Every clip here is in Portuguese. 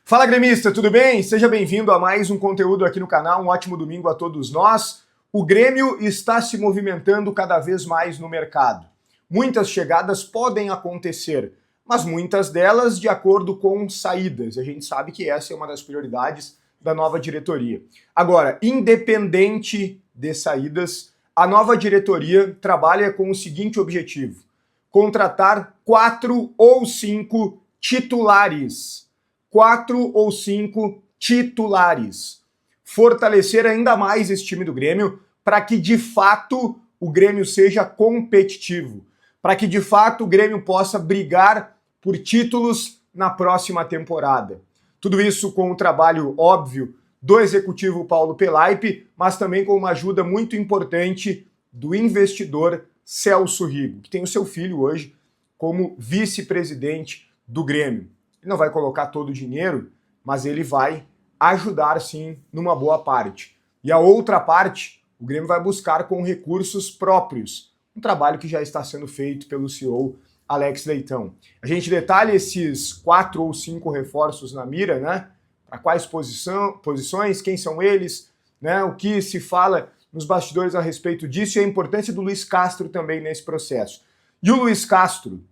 Fala gremista, tudo bem? Seja bem-vindo a mais um conteúdo aqui no canal, um ótimo domingo a todos nós. O Grêmio está se movimentando cada vez mais no mercado. Muitas chegadas podem acontecer, mas muitas delas de acordo com saídas. A gente sabe que essa é uma das prioridades da nova diretoria. Agora, independente de saídas, a nova diretoria trabalha com o seguinte objetivo: contratar 4 ou 5 titulares. 4 ou 5 titulares. Fortalecer ainda mais esse time do Grêmio para que, de fato, o Grêmio seja competitivo. Para que, de fato, o Grêmio possa brigar por títulos na próxima temporada. Tudo isso com o trabalho óbvio do executivo Paulo Pelaipe, mas também com uma ajuda muito importante do investidor Celso Rigo, que tem o seu filho hoje como vice-presidente do Grêmio. Ele não vai colocar todo o dinheiro, mas ele vai ajudar sim numa boa parte. E a outra parte, o Grêmio vai buscar com recursos próprios. Um trabalho que já está sendo feito pelo CEO Alex Leitão. A gente detalha esses 4 ou 5 reforços na mira, né? Para quais posições, quem são eles, né? O que se fala nos bastidores a respeito disso e a importância do Luiz Castro também nesse processo. E o Luiz Castro,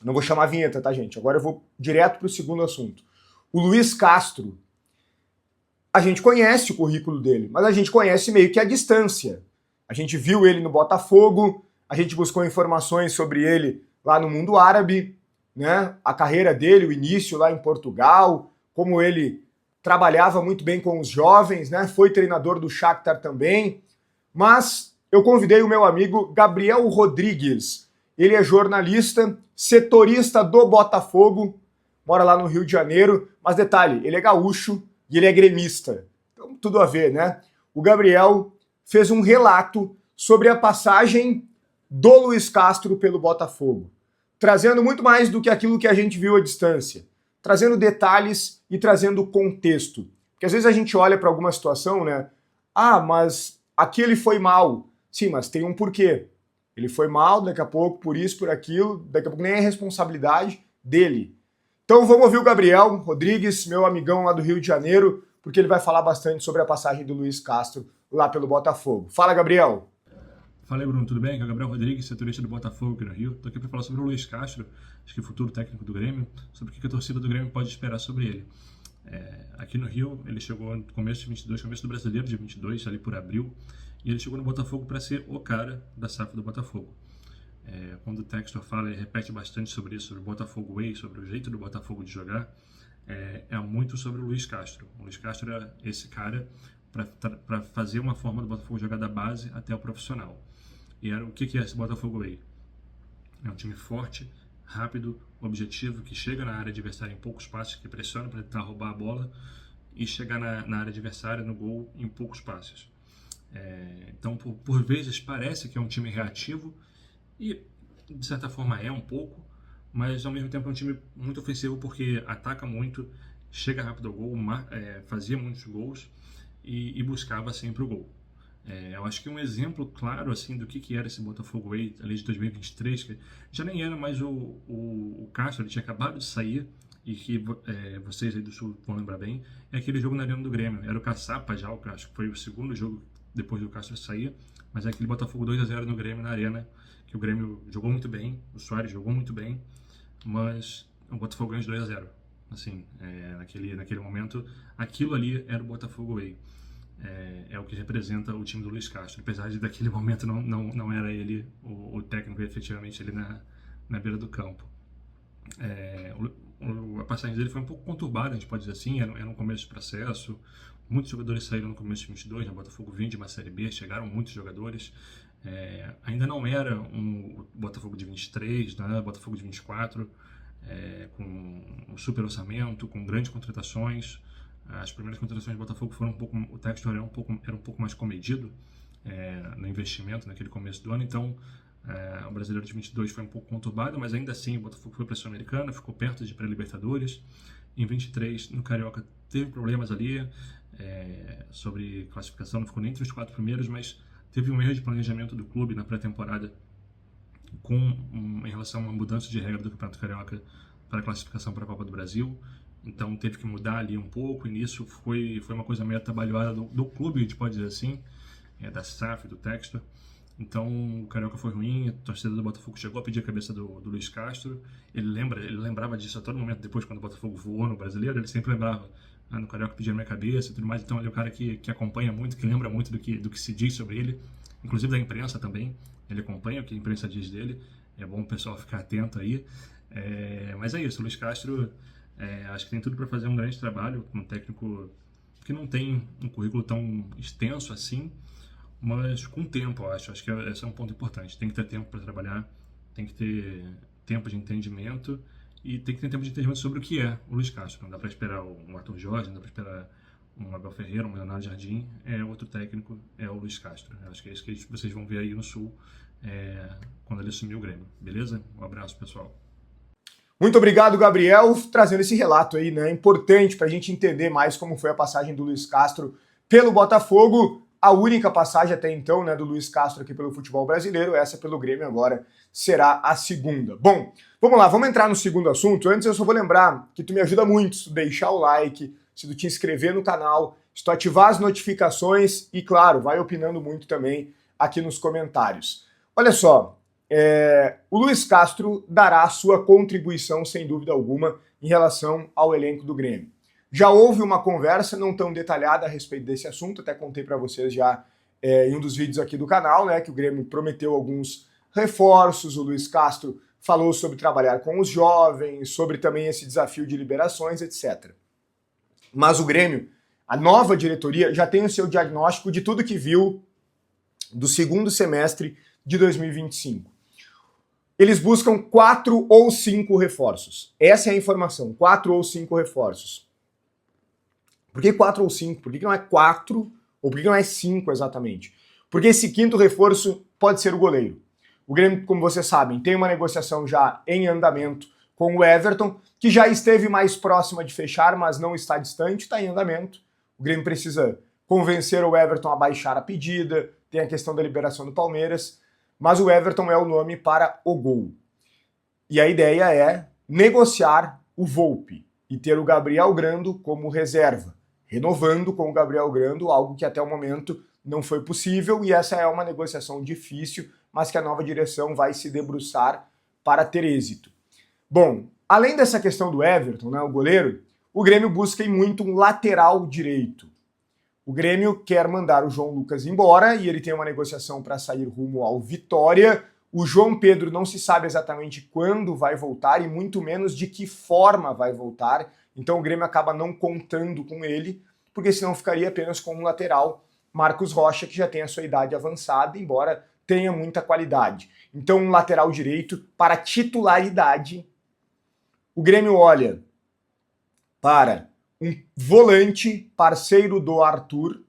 não vou chamar a vinheta, tá, gente? Agora eu vou direto para o segundo assunto. O Luiz Castro, a gente conhece o currículo dele, mas a gente conhece meio que à distância. A gente viu ele no Botafogo, a gente buscou informações sobre ele lá no mundo árabe, né? A carreira dele, o início lá em Portugal, como ele trabalhava muito bem com os jovens, né? Foi treinador do Shakhtar também. Mas eu convidei o meu amigo Gabriel Rodrigues. Ele é jornalista, setorista do Botafogo, mora lá no Rio de Janeiro, mas detalhe, ele é gaúcho e ele é gremista. Então tudo a ver, né? O Gabriel fez um relato sobre a passagem do Luiz Castro pelo Botafogo, trazendo muito mais do que aquilo que a gente viu à distância, trazendo detalhes e trazendo contexto. Porque às vezes a gente olha para alguma situação, né? Ah, mas aqui ele foi mal. Sim, mas tem um porquê. Ele foi mal, daqui a pouco, por isso, por aquilo, daqui a pouco nem é responsabilidade dele. Então vamos ouvir o Gabriel Rodrigues, meu amigão lá do Rio de Janeiro, porque ele vai falar bastante sobre a passagem do Luiz Castro lá pelo Botafogo. Fala, Gabriel! Fala aí, Bruno, tudo bem? Aqui é o Gabriel Rodrigues, setorista do Botafogo aqui no Rio. Estou aqui para falar sobre o Luiz Castro, acho que é o futuro técnico do Grêmio, sobre o que a torcida do Grêmio pode esperar sobre ele. Aqui no Rio, ele chegou no começo de 22, começo do Brasileiro de 22, ali por abril, e ele chegou no Botafogo para ser o cara da SAF do Botafogo. Quando o Textor fala, ele repete bastante sobre isso, sobre o Botafogo Way, sobre o jeito do Botafogo de jogar, é muito sobre o Luiz Castro. O Luiz Castro é esse cara para fazer uma forma do Botafogo jogar da base até o profissional. E o que é esse Botafogo Way? É um time forte, rápido, objetivo, que chega na área adversária em poucos passos, que pressiona para tentar roubar a bola e chegar na área adversária, no gol, em poucos passos. Então, por vezes, parece que é um time reativo, e de certa forma é um pouco, mas ao mesmo tempo é um time muito ofensivo porque ataca muito, chega rápido ao gol, fazia muitos gols e buscava sempre o gol. Eu acho que um exemplo claro assim do que era esse Botafogo Way ali de 2023, que já nem era mais o Castro, ele tinha acabado de sair, e que vocês aí do Sul vão lembrar bem, é aquele jogo na Arena do Grêmio. Era o Caçapa já, o Castro, foi o segundo jogo depois do Castro sair, mas é aquele Botafogo 2-0 no Grêmio na Arena, que o Grêmio jogou muito bem, o Soares jogou muito bem, mas o Botafogo ganhou de 2-0. Assim, naquele momento, aquilo ali era o Botafogo Way. É o que representa o time do Luiz Castro, apesar de daquele momento não era ele o técnico efetivamente ali na beira do campo. A passagem dele foi um pouco conturbada, a gente pode dizer assim, era um começo de processo, muitos jogadores saíram no começo de 22, na Botafogo vinha de uma Série B, chegaram muitos jogadores, ainda não era o Botafogo de 23, né, Botafogo de 24, com um super orçamento, com grandes contratações. As primeiras contratações do Botafogo foram o Textor era um pouco mais comedido no investimento naquele começo do ano, então o Brasileiro de 22 foi um pouco conturbado, mas ainda assim o Botafogo foi para a Sul-Americana, ficou perto de pré-Libertadores. Em 23, no Carioca, teve problemas ali sobre classificação, não ficou nem entre os 4 primeiros, mas teve um erro de planejamento do clube na pré-temporada em relação a uma mudança de regra do Campeonato Carioca para a classificação para a Copa do Brasil. então teve que mudar ali um pouco, e nisso foi uma coisa meio atabalhoada do clube, a gente pode dizer assim, da SAF, do Textor. Então o Carioca foi ruim, a torcida do Botafogo chegou a pedir a cabeça do Luiz Castro. Ele lembrava disso a todo momento, depois quando o Botafogo voou no Brasileiro, ele sempre lembrava, no Carioca pedindo minha cabeça e tudo mais. Então ele é um cara que acompanha muito, que lembra muito do que se diz sobre ele, inclusive da imprensa também. Ele acompanha o que a imprensa diz dele, é bom o pessoal ficar atento aí. Mas é isso, o Luiz Castro acho que tem tudo para fazer um grande trabalho, um técnico que não tem um currículo tão extenso assim, mas com tempo, eu acho que esse é um ponto importante. Tem que ter tempo para trabalhar, tem que ter tempo de entendimento e tem que ter tempo de entendimento sobre o que é o Luiz Castro. Não dá para esperar um Arthur Jorge, não dá para esperar um Abel Ferreira, um Leonardo Jardim. Outro técnico é o Luiz Castro. Eu acho que é isso que vocês vão ver aí no Sul quando ele assumir o Grêmio. Beleza? Um abraço, pessoal. Muito obrigado, Gabriel, trazendo esse relato aí, né? Importante para a gente entender mais como foi a passagem do Luiz Castro pelo Botafogo. A única passagem até então, né, do Luiz Castro aqui pelo futebol brasileiro, essa pelo Grêmio agora será a segunda. Bom, vamos lá, vamos entrar no segundo assunto. Antes eu só vou lembrar que tu me ajuda muito se tu deixar o like, se tu te inscrever no canal, se tu ativar as notificações e, claro, vai opinando muito também aqui nos comentários. Olha só, o Luiz Castro dará a sua contribuição, sem dúvida alguma, em relação ao elenco do Grêmio. Já houve uma conversa não tão detalhada a respeito desse assunto, até contei para vocês já em um dos vídeos aqui do canal, né, que o Grêmio prometeu alguns reforços, o Luiz Castro falou sobre trabalhar com os jovens, sobre também esse desafio de liberações, etc. Mas o Grêmio, a nova diretoria, já tem o seu diagnóstico de tudo que viu do segundo semestre de 2025. Eles buscam 4 ou 5 reforços. Essa é a informação, 4 ou 5 reforços. Por que 4 ou 5? Por que não é 4 ou por que não é 5 exatamente? Porque esse quinto reforço pode ser o goleiro. O Grêmio, como vocês sabem, tem uma negociação já em andamento com o Everton, que já esteve mais próxima de fechar, mas não está distante, está em andamento. O Grêmio precisa convencer o Everton a baixar a pedida, tem a questão da liberação do Palmeiras, mas o Everton é o nome para o gol. E a ideia é negociar o Volpi e ter o Gabriel Grando como reserva, renovando com o Gabriel Grando, algo que até o momento não foi possível, e essa é uma negociação difícil, mas que a nova direção vai se debruçar para ter êxito. Bom, além dessa questão do Everton, né, o goleiro, o Grêmio busca muito um lateral direito. O Grêmio quer mandar o João Lucas embora e ele tem uma negociação para sair rumo ao Vitória. O João Pedro não se sabe exatamente quando vai voltar e muito menos de que forma vai voltar. Então o Grêmio acaba não contando com ele, porque senão ficaria apenas com um lateral, Marcos Rocha, que já tem a sua idade avançada, embora tenha muita qualidade. Então um lateral direito para titularidade. O Grêmio olha para um volante parceiro do Arthur,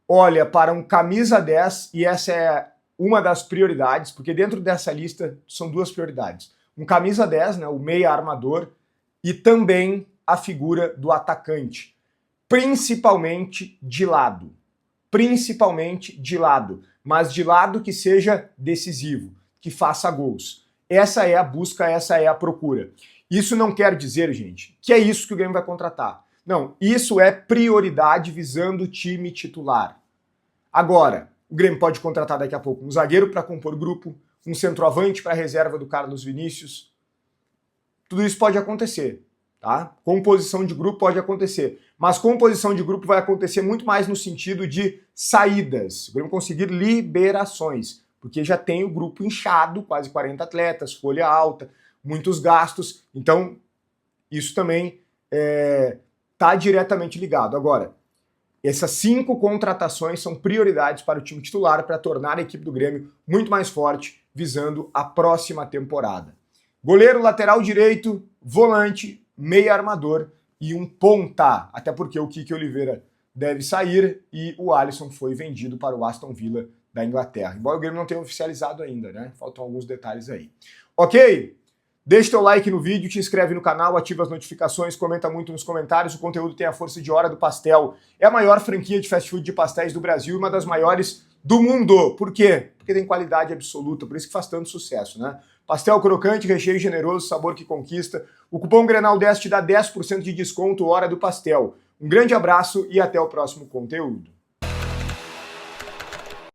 olha para um camisa 10, e essa é uma das prioridades, porque dentro dessa lista são duas prioridades. Um camisa 10, né, o meia armador, e também a figura do atacante, principalmente de lado. Principalmente de lado, mas de lado que seja decisivo, que faça gols. Essa é a busca, essa é a procura. Isso não quer dizer, gente, que é isso que o Grêmio vai contratar. Não, isso é prioridade visando o time titular. Agora, o Grêmio pode contratar daqui a pouco um zagueiro para compor grupo, um centroavante para a reserva do Carlos Vinícius. Tudo isso pode acontecer, tá? Composição de grupo pode acontecer, mas composição de grupo vai acontecer muito mais no sentido de saídas. O Grêmio conseguir liberações, porque já tem o grupo inchado, quase 40 atletas, folha alta, muitos gastos, então isso também está diretamente ligado. Agora, essas 5 contratações são prioridades para o time titular para tornar a equipe do Grêmio muito mais forte, visando a próxima temporada. Goleiro, lateral direito, volante, meia armador e um ponta, até porque o Kike Oliveira deve sair e o Alisson foi vendido para o Aston Villa da Inglaterra. Embora o Grêmio não tenha oficializado ainda, né? Faltam alguns detalhes aí. Ok? Deixa teu like no vídeo, te inscreve no canal, ativa as notificações, comenta muito nos comentários. O conteúdo tem a força de Hora do Pastel. É a maior franquia de fast food de pastéis do Brasil e uma das maiores do mundo. Por quê? Porque tem qualidade absoluta, por isso que faz tanto sucesso, né? Pastel crocante, recheio generoso, sabor que conquista. O cupom Grenal 10 te dá 10% de desconto hora do pastel. Um grande abraço e até o próximo conteúdo.